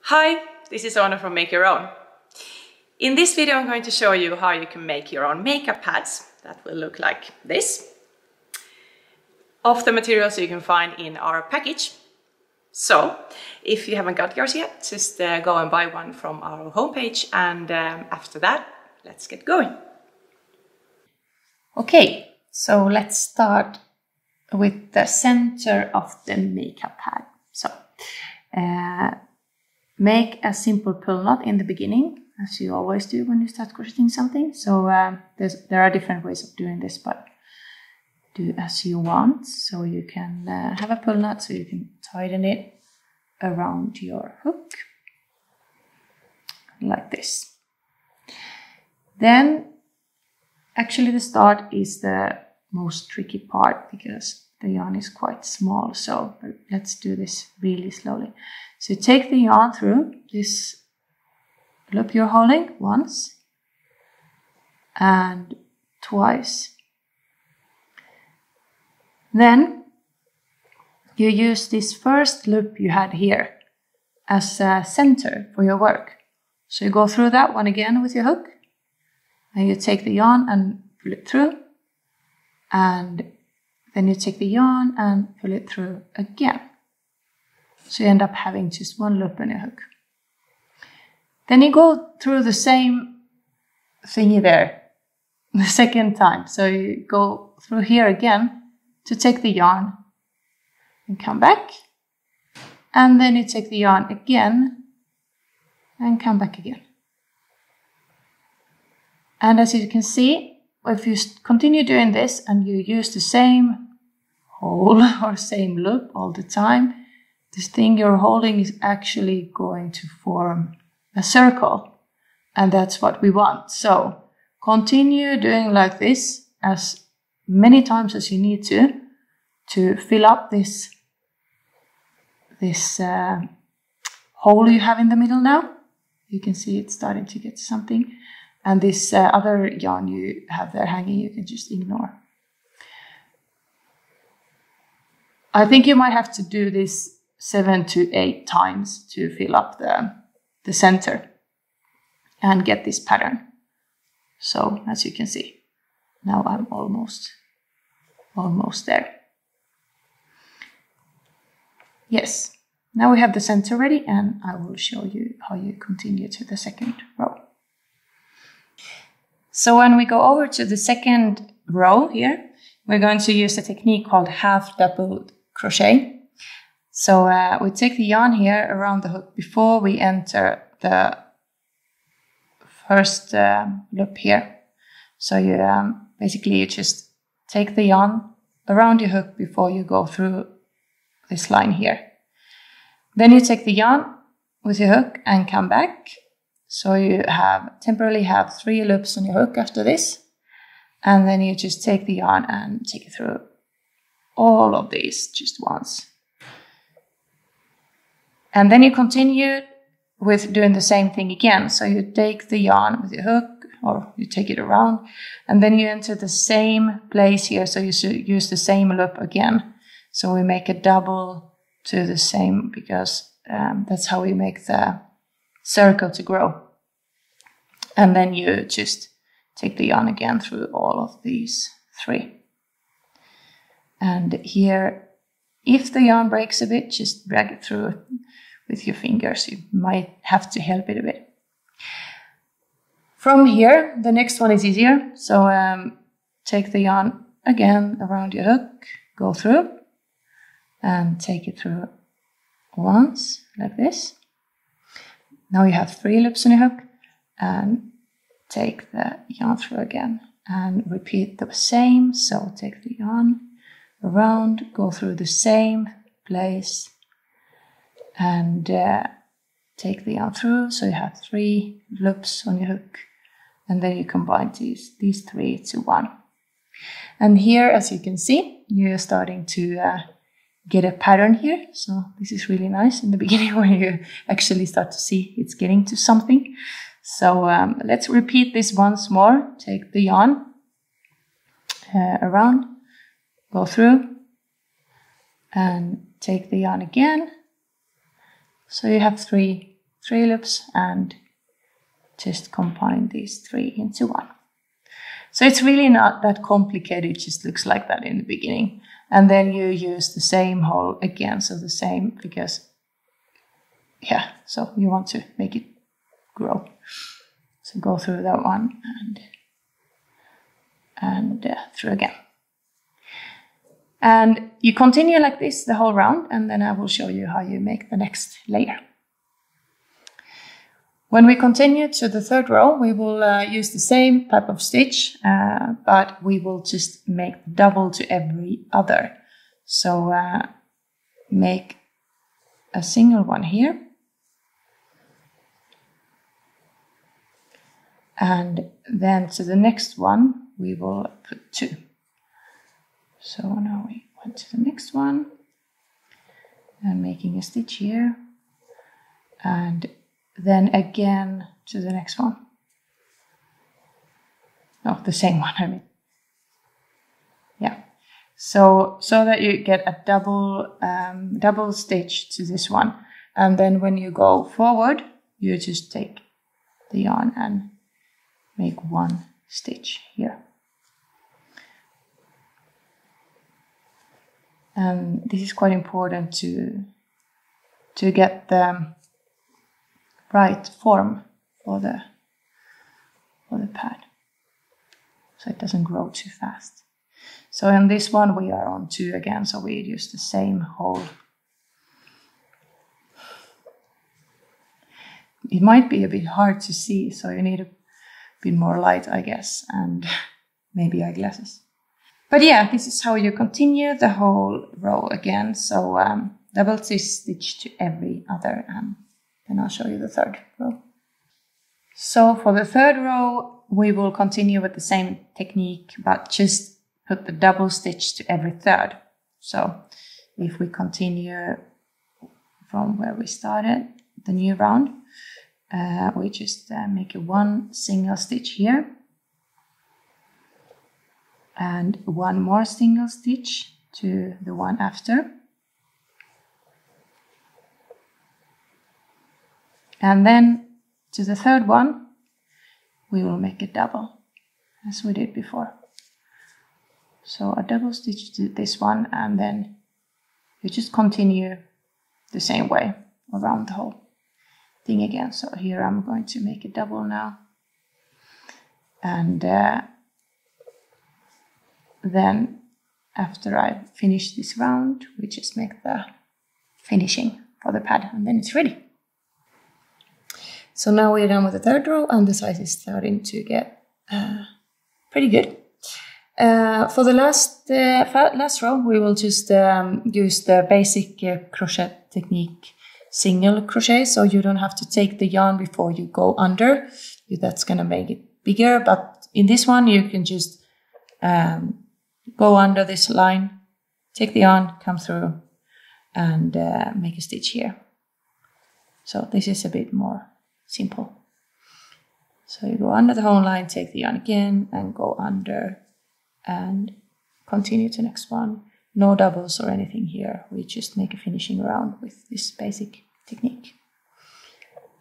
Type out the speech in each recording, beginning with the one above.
Hi, this is Anna from Make Your Own. In this video I'm going to show you how you can make your own makeup pads that will look like this, of the materials you can find in our package. So, if you haven't got yours yet, just go and buy one from our homepage, and after that, let's get going. Okay, so let's start with the center of the makeup pad. So, make a simple pull knot in the beginning, as you always do when you start crocheting something. So there are different ways of doing this, but do as you want. So you can have a pull knot, so you can tighten it around your hook, like this. Then, actually the start is the most tricky part, because the yarn is quite small, so let's do this really slowly. So take the yarn through this loop you're holding once and twice. Then you use this first loop you had here as a center for your work. So you go through that one again with your hook, and you take the yarn and pull it through, and then you take the yarn and pull it through again. So you end up having just one loop on your hook. Then you go through the same thingy there the second time. So you go through here again to take the yarn and come back. And then you take the yarn again and come back again. And as you can see, if you continue doing this and you use the same hole or same loop all the time, this thing you're holding is actually going to form a circle, and that's what we want. So continue doing like this as many times as you need to fill up this hole you have in the middle now. You can see it's starting to get something, and this other yarn you have there hanging, you can just ignore. I think you might have to do this 7 to 8 times to fill up the center and get this pattern. So as you can see, now I'm almost there. Yes, now we have the center ready, and I will show you how you continue to the second row. So when we go over to the second row here, we're going to use a technique called half double crochet. So we take the yarn here around the hook before we enter the first loop here. So you basically you just take the yarn around your hook before you go through this line here. Then you take the yarn with your hook and come back. So you temporarily have 3 loops on your hook after this. And then you just take the yarn and take it through all of these just once. And then you continue with doing the same thing again. So you take the yarn with your hook, or you take it around, and then you enter the same place here. So you use the same loop again. So we make a double to the same, because that's how we make the circle to grow. And then you just take the yarn again through all of these 3. And here, if the yarn breaks a bit, just drag it through with your fingers. You might have to help it a bit. From here, the next one is easier. So take the yarn again around your hook, go through, and take it through once, like this. Now you have 3 loops on your hook, and take the yarn through again, and repeat the same. So take the yarn around, go through the same place, and take the yarn through. So you have 3 loops on your hook, and then you combine these 3 to 1. And here, as you can see, you're starting to get a pattern here. So this is really nice in the beginning when you actually start to see it's getting to something. So let's repeat this once more. Take the yarn around, go through, and take the yarn again. So you have three 3 loops and just combine these 3 into one. So it's really not that complicated, it just looks like that in the beginning. And then you use the same hole again, so the same, because, yeah, so you want to make it grow. So go through that one and through again. And you continue like this the whole round, and then I will show you how you make the next layer. When we continue to the 3rd row, we will use the same type of stitch, but we will just make double to every other. So make a single one here. And then to the next one, we will put 2. So now we went to the next one and making a stitch here. And then again to the next one. No, the same one, I mean. Yeah. So that you get a double stitch to this one. And then when you go forward, you just take the yarn and make 1 stitch here. And this is quite important to get the right form for the pad, so it doesn't grow too fast. So in this one we are on 2 again, so we use the same hole. It might be a bit hard to see, so you need a bit more light, I guess, and maybe eyeglasses. But yeah, this is how you continue the whole row again. So double stitch to every other, and then I'll show you the 3rd row. So for the 3rd row, we will continue with the same technique, but just put the double stitch to every 3rd. So if we continue from where we started, the new round, we just make a 1 single stitch here. And 1 more single stitch to the one after. And then to the 3rd one, we will make a double, as we did before. So a double stitch to this one, and then you just continue the same way around the whole thing again. So here I'm going to make a double now. And then after I finish this round, we just make the finishing for the pad, and then it's ready. So now we're done with the 3rd row, and the size is starting to get pretty good. For the last row, we will just use the basic crochet technique, single crochet, so you don't have to take the yarn before you go under. That's going to make it bigger, but in this one you can just go under this line, take the yarn, come through, and make a stitch here. So this is a bit more simple. So you go under the whole line, take the yarn again, and go under, and continue to the next one. No doubles or anything here. We just make a finishing round with this basic technique.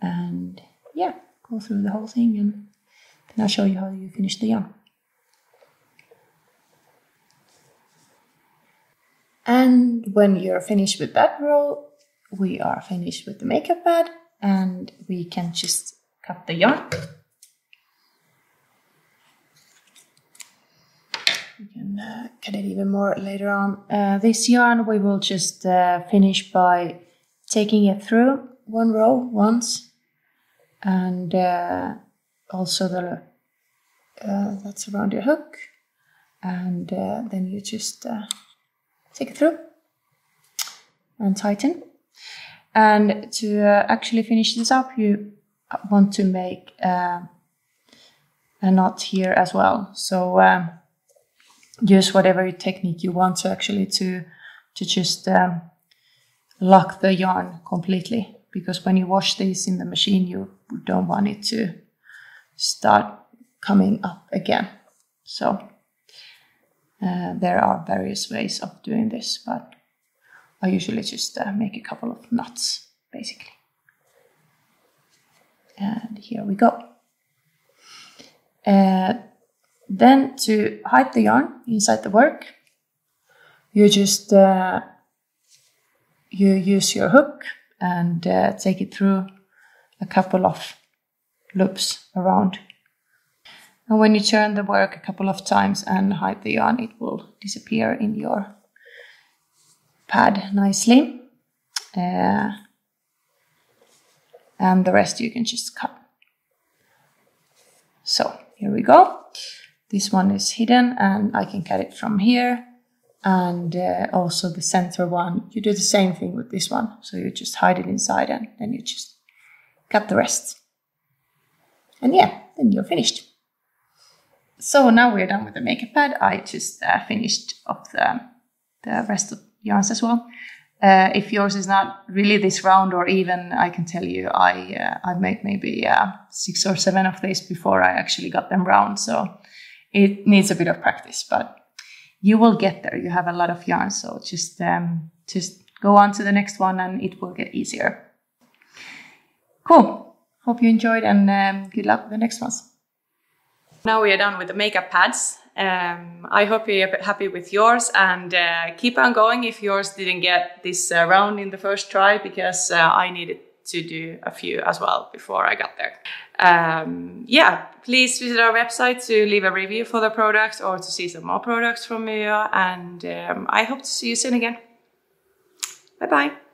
And yeah, go through the whole thing, and then I'll show you how you finish the yarn. And when you're finished with that row, we are finished with the makeup pad, and we can just cut the yarn. We can cut it even more later on. This yarn we will just finish by taking it through one row once, and also the that's around your hook, and then you just take it through and tighten. And to actually finish this up, you want to make a knot here as well. So use whatever technique you want to actually to just lock the yarn completely, because when you wash this in the machine, you don't want it to start coming up again. So there are various ways of doing this, but I usually just make a couple of knots, basically. here we go. Then to hide the yarn inside the work, you just you use your hook and take it through a couple of loops around. And when you turn the work a couple of times and hide the yarn, it will disappear in your pad nicely. And the rest you can just cut. So here we go. This one is hidden and I can cut it from here. And also the center one, you do the same thing with this one. So you just hide it inside and then you just cut the rest. And yeah, then you're finished. So now we're done with the makeup pad. I just finished up the rest of yarns as well. If yours is not really this round or even, I can tell you I made maybe 6 or 7 of these before I actually got them round. So it needs a bit of practice, but you will get there. You have a lot of yarn, so just go on to the next one and it will get easier. Cool. Hope you enjoyed and good luck with the next ones. Now we are done with the makeup pads. I hope you're happy with yours and keep on going if yours didn't get this round in the first try, because I needed to do a few as well before I got there. Yeah, please visit our website to leave a review for the products or to see some more products from MYO, and I hope to see you soon again. Bye bye.